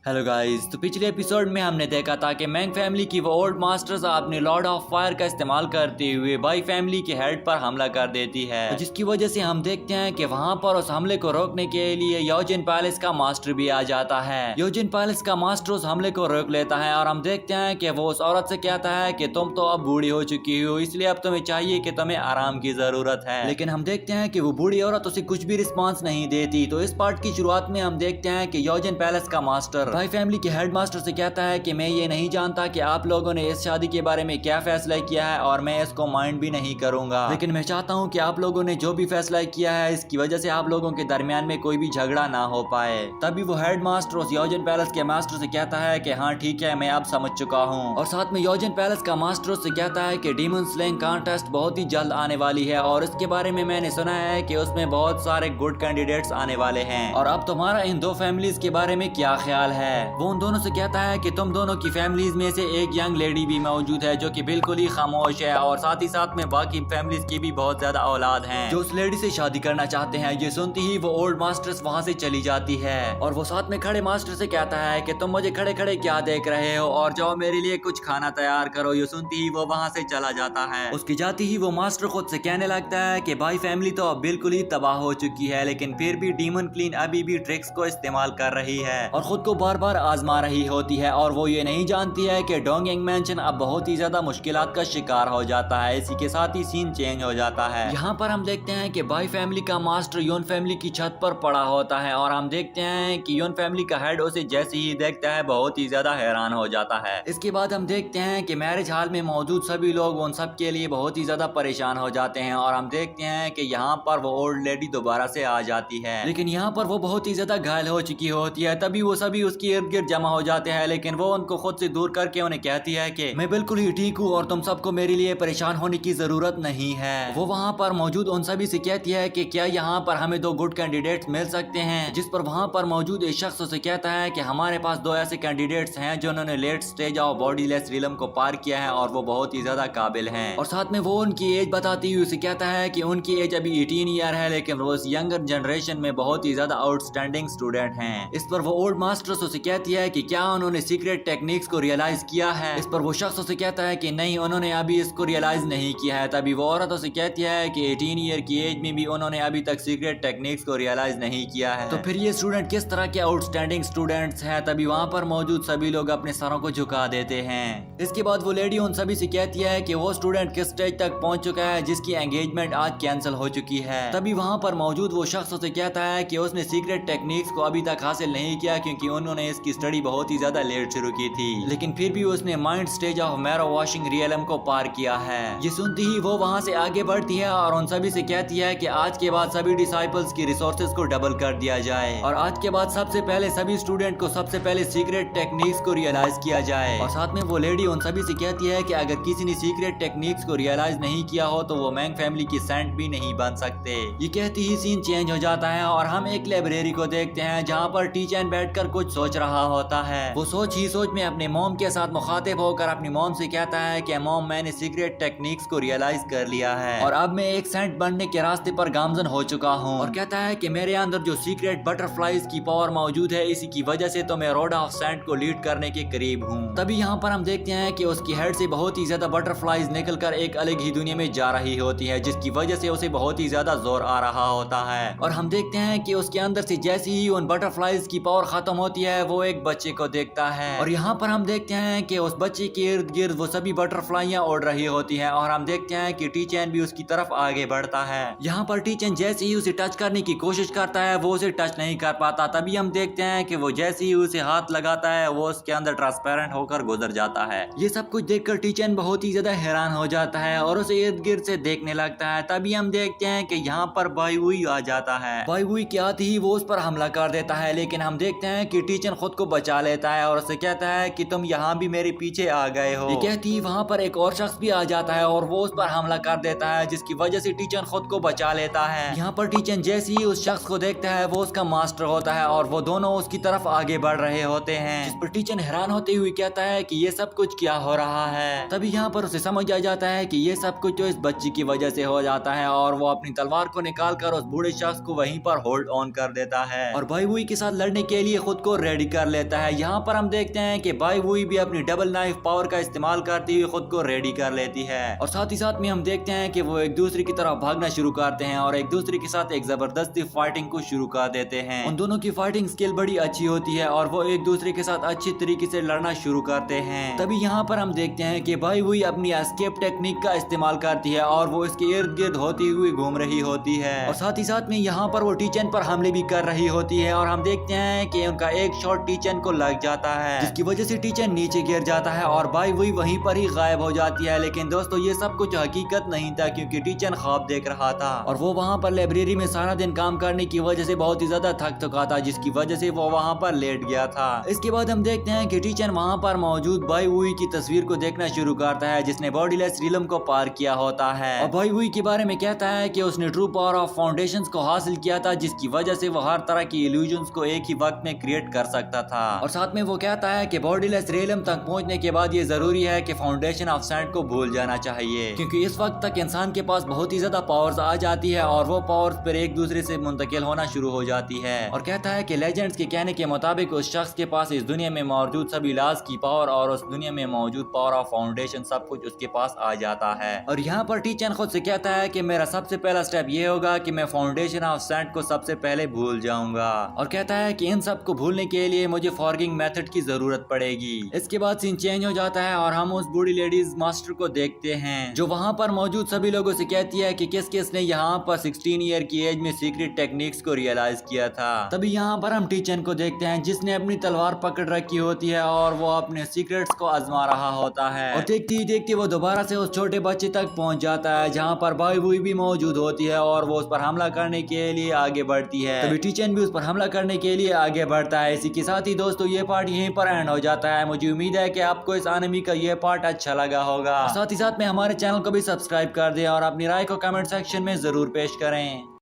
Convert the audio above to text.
Hello guys, तो पिछले episode में हमने देखा था कि मैंग फैमिली की वो ओल्ड मास्टर्स अपने लॉर्ड ऑफ फायर का इस्तेमाल करते हुए बाई फैमिली के हेड पर हमला कर देती है, जिसकी वजह से हम देखते हैं कि वहां पर उस हमले को रोकने के लिए योजिन पैलेस का मास्टर भी आ जाता है। योजिन पैलेस का मास्टर उस हमले को रोक लेता है और हम देखते हैं कि वो उस औरत से कहता है कि तुम तो अब बूढ़ी हो चुकी हो, इसलिए अब तुम्हें चाहिए कि तुम्हें आराम की जरूरत है। लेकिन हम देखते हैं कि वो बूढ़ी औरत उसे कुछ भी रिस्पॉन्स नहीं देती। तो इस पार्ट की शुरुआत में हम देखते हैं कि योजिन पैलेस का मास्टर बाई फैमिली के हेड मास्टर से कहता है कि मैं ये नहीं जानता कि आप लोगों ने इस शादी के बारे में क्या फैसला किया है और मैं इसको माइंड भी नहीं करूंगा, लेकिन मैं चाहता हूँ कि आप लोगों ने जो भी फैसला किया है इसकी वजह से आप लोगों के दरमियान में कोई भी झगड़ा ना हो पाए। तभी वो हेड मास्टर उस योजिन पैलेस के मास्टर से कहता है कि हाँ ठीक है, मैं अब समझ चुका हूँ। और साथ में योजिन पैलेस का मास्टर से कहता है कि डीमन स्लेइंग कॉन्टेस्ट बहुत ही जल्द आने वाली है और इसके बारे में मैंने सुना है कि उसमें बहुत सारे गुड कैंडिडेट्स आने वाले हैं, और अब तुम्हारा इन दो फैमिलीज के बारे में क्या ख्याल है। वो उन दोनों से कहता है कि तुम दोनों की फैमिलीज में से एक यंग लेडी भी मौजूद है जो कि बिल्कुल ही खामोश है, और साथ ही साथ में बाकी फैमिलीज की भी बहुत ज्यादा औलाद हैं जो उस लेडी से शादी करना चाहते हैं। ये सुनती ही वो ओल्ड मास्टर्स वहाँ से चली जाती है और वो साथ में खड़े मास्टर से कहता है कि तुम मुझे खड़े खड़े क्या देख रहे हो और जाओ मेरे लिए कुछ खाना तैयार करो। ये सुनती ही वो वहाँ से चला जाता है। उसकी जाती ही वो मास्टर खुद से कहने लगता है कि भाई फैमिली तो अब बिल्कुल ही तबाह हो चुकी है, लेकिन फिर भी डीमन क्वीन अभी भी ट्रिक्स को इस्तेमाल कर रही है और खुद को बार बार आजमा रही होती है, और वो ये नहीं जानती है कि डोंगयांग मैंशन अब बहुत ही ज्यादा मुश्किलात का शिकार हो जाता है। इसी के साथ ही सीन चेंज हो जाता है। यहाँ पर हम देखते हैं कि बाई फैमिली का मास्टर योन फैमिली की छत पर पड़ा होता है और हम देखते हैं कि योन फैमिली का हेड उसे जैसे ही देखता है बहुत ही ज्यादा हैरान हो जाता है। इसके बाद हम देखते हैं कि मैरिज हॉल में मौजूद सभी लोग उन सब के लिए बहुत ही ज्यादा परेशान हो जाते हैं, और हम देखते हैं कि यहाँ पर वो ओल्ड लेडी दोबारा से आ जाती है, लेकिन यहाँ पर वो बहुत ही ज्यादा घायल हो चुकी होती है। तभी वो सभी उसके इर्द गिर्द जमा हो जाते हैं, लेकिन वो उनको खुद से दूर करके उन्हें कहती है कि मैं बिल्कुल ही ठीक हूँ और तुम सबको मेरे लिए परेशान होने की जरूरत नहीं है। वो वहाँ पर मौजूद उन सभी से कहती है कि क्या यहाँ पर हमें दो गुड कैंडिडेट्स मिल सकते हैं, जिस पर वहाँ पर मौजूद एक शख्स उसे कहता है कि हमारे पास दो ऐसे कैंडिडेट्स हैं जिन्होंने late stage of bodiless realm को पार किया है और वो बहुत ही ज्यादा काबिल हैं। और साथ में वो उनकी एज बताती हुई उसे कहता है कि उनकी एज अभी 18 ईयर है, लेकिन वो इस यंगर जनरेशन में बहुत ही ज्यादा आउटस्टैंडिंग स्टूडेंट हैं। इस पर वो ओल्ड मास्टर्स उसे कहती है कि क्या उन्होंने सीक्रेट टेक्निक्स को रियलाइज किया है। इस पर वो शख्स उसे कहता है कि नहीं, उन्होंने अभी इसको रियलाइज नहीं किया है। तभी वो औरत उसे कहती है कि 18 ईयर की एज में भी उन्होंने अभी तक सीक्रेट टेक्निक्स को रियलाइज नहीं किया है, तो फिर ये स्टूडेंट किस तरह के आउटस्टैंडिंग स्टूडेंट्स हैं। तभी वहाँ पर मौजूद सभी लोग अपने सरों को झुका देते हैं। इसके बाद वो लेडी उन सभी से कहती है कि वो स्टूडेंट किस स्टेज तक पहुंच चुका है जिसकी एंगेजमेंट आज कैंसिल हो चुकी है। तभी वहाँ पर मौजूद वो शख्स उसे कहता है कि उसने सीक्रेट टेक्निक्स को अभी तक हासिल नहीं किया क्योंकि उन्होंने इसकी स्टडी बहुत ही ज्यादा लेट शुरू की थी, लेकिन फिर भी उसने mind stage of marrow washing realm को पार किया है। ये सुनती ही वो वहाँ से आगे बढ़ती है और उन सभी से कहती है कि आज के बाद सभी डिसाइपल्स की रिसोर्सेज को डबल कर दिया जाए, और आज के बाद सबसे पहले सभी स्टूडेंट को सबसे पहले सीक्रेट टेक्निक्स को रियलाइज किया जाए। और साथ में वो लेडी उन सभी से कहती है कि अगर किसी ने सीक्रेट टेक्निक्स को रियलाइज नहीं किया हो तो वो मैंग फैमिली की सेंट भी नहीं बन सकते। ये कहती ही सीन चेंज हो जाता है और हम एक लाइब्रेरी को देखते हैं जहाँ पर टीचर बैठकर कुछ सोच रहा होता है। वो सोच ही सोच में अपने मॉम के साथ मुखातिब होकर अपनी मॉम से कहता है कि मॉम, मैंने सीक्रेट टेक्निक्स को रियलाइज कर लिया है और अब मैं एक सेंट बनने के रास्ते पर गामजन हो चुका हूँ। और कहता है कि मेरे अंदर जो सीक्रेट बटरफ्लाइज की पावर मौजूद है, इसी की वजह से तो मैं रोड ऑफ सेंट को लीड करने के करीब हूँ। तभी यहाँ पर हम देखते हैं कि उसकी हेड से बहुत ही ज्यादा बटरफ्लाइज निकलकर एक अलग ही दुनिया में जा रही होती है, जिसकी वजह से उसे बहुत ही ज्यादा जोर आ रहा होता है। और हम देखते हैं कि उसके अंदर से जैसे ही उन बटरफ्लाइज की पावर खत्म होती है वो एक बच्चे को देखता है, और यहाँ पर हम देखते हैं कि उस बच्चे के इर्द गिर्द वो सभी बटरफ्लाइयां उड़ रही होती हैं, और हम देखते हैं कि टीचन भी उसकी तरफ आगे बढ़ता है। यहाँ पर टीचन जैसे ही उसे टच करने की कोशिश करता है वो उसे टच नहीं कर पाता। तभी हम देखते हैं कि वो जैसे ही उसे हाथ लगाता है वो उसके अंदर ट्रांसपेरेंट होकर गुजर जाता है। ये सब कुछ देखकर टीचन बहुत ही ज्यादा हैरान हो जाता है और उसे इर्द गिर्द से देखने लगता है। तभी हम देखते हैं कि यहाँ पर बाई वुई आ जाता है। बाई वुई के आते ही वो उस पर हमला कर देता है, लेकिन हम देखते हैं कि टीचन खुद को बचा लेता है और उसे कहता है कि तुम यहाँ भी मेरे पीछे आ गए हो। ये कहती ही वहाँ पर एक और शख्स भी आ जाता है और वो उस पर हमला कर देता है, जिसकी वजह से टीचन खुद को बचा लेता है। यहाँ पर टीचन जैसे ही उस शख्स को देखता है वो उसका मास्टर होता है और वो दोनों उसकी तरफ आगे बढ़ रहे होते हैं, जिस पर टीचन हैरान होते हुए कहता है कि ये सब कुछ क्या हो रहा है। तभी यहाँ पर उसे समझ आ जाता है कि ये सब कुछ तो इस बच्ची की वजह से हो जाता है, और वो अपनी तलवार को निकाल कर उस बूढ़े शख्स को वहीं पर होल्ड ऑन कर देता है और भाई वुई के साथ लड़ने के लिए खुद को रेडी रेडी कर लेता है। यहाँ पर हम देखते हैं कि बाई वुई भी अपनी डबल नाइफ पावर का इस्तेमाल करती हुई खुद को रेडी कर लेती है और साथ ही साथ में हम देखते हैं कि वो एक दूसरे की तरफ भागना शुरू करते हैं और एक दूसरे के साथ एक जबरदस्ती फाइटिंग को शुरू कर देते हैं। उन दोनों की फाइटिंग स्किल बड़ी अच्छी होती है और वो एक दूसरे के साथ अच्छी तरीके से लड़ना शुरू करते हैं। तभी यहाँ पर हम देखते हैं कि बाई वुई अपनी एस्केप टेक्निक का इस्तेमाल करती है और वो इसके इर्द गिर्द होती हुई घूम रही होती है और साथ ही साथ में यहाँ पर वो टीचन पर हमले भी कर रही होती है और हम देखते हैं कि उनका एक शॉट टीचन को लग जाता है जिसकी वजह से टीचन नीचे गिर जाता है और बाई वुई वहीं पर ही गायब हो जाती है। लेकिन दोस्तों ये सब कुछ हकीकत नहीं था क्योंकि टीचन ख्वाब देख रहा था और वो वहाँ पर लाइब्रेरी में सारा दिन काम करने की वजह से बहुत ही ज्यादा थक चुका था जिसकी वजह से वो वहाँ पर लेट गया था। इसके बाद हम देखते हैं कि टीचन वहाँ पर मौजूद बाई वुई की तस्वीर को देखना शुरू करता है जिसने बॉडीलेस रिलम को पार किया होता है और बाई वुई के बारे में कहता है कि उसने ट्रू पावर ऑफ फाउंडेशंस को हासिल किया था जिसकी वजह से वो हर तरह की इल्यूजन्स को एक ही वक्त में क्रिएट कर सकता था और साथ में वो कहता है कि बॉडीलेस रिलम तक पहुंचने के बाद ये जरूरी है कि फाउंडेशन ऑफ सैंड को भूल जाना चाहिए क्योंकि इस वक्त तक इंसान के पास बहुत ही ज्यादा पावर्स आ जाती है और वो पावर्स पर एक दूसरे से मुंतकिल होना शुरू हो जाती है और कहता है कि लेजेंड्स के कहने के मुताबिक उस शख्स के पास इस दुनिया में मौजूद सभी लाज की पावर और उस दुनिया में मौजूद पावर ऑफ फाउंडेशन सब कुछ उसके पास आ जाता है। और यहाँ पर टीचन खुद से कहता है कि मेरा सबसे पहला स्टेप ये होगा कि मैं फाउंडेशन ऑफ सैंड को सबसे पहले भूल जाऊंगा और कहता है कि इन सब को भूलने के लिए मुझे फॉरगिंग मेथड की जरूरत पड़ेगी। इसके बाद सीन चेंज हो जाता है और हम उस बूढ़ी लेडीज मास्टर को देखते हैं जो वहाँ पर मौजूद सभी लोगों से कहती है कि किस किस ने यहाँ पर 16 ईयर की एज में सीक्रेट टेक्निक्स को रियलाइज किया था। तभी यहाँ पर हम टीचन को देखते हैं जिसने अपनी तलवार पकड़ रखी होती है और वो अपने सीक्रेट्स को आजमा रहा होता है और देखते ही देखते वो दोबारा से उस छोटे बच्चे तक पहुंच जाता है जहाँ पर बाई वुई भी मौजूद होती है और वो उस पर हमला करने के लिए आगे बढ़ती है। तभी टीचन भी उस पर हमला करने के लिए आगे बढ़ता है। इसी के साथ ही दोस्तों ये पार्ट यहीं पर एंड हो जाता है। मुझे उम्मीद है कि आपको इस एनिमे का ये पार्ट अच्छा लगा होगा। साथ ही साथ में हमारे चैनल को भी सब्सक्राइब कर दें और अपनी राय को कमेंट सेक्शन में जरूर पेश करें।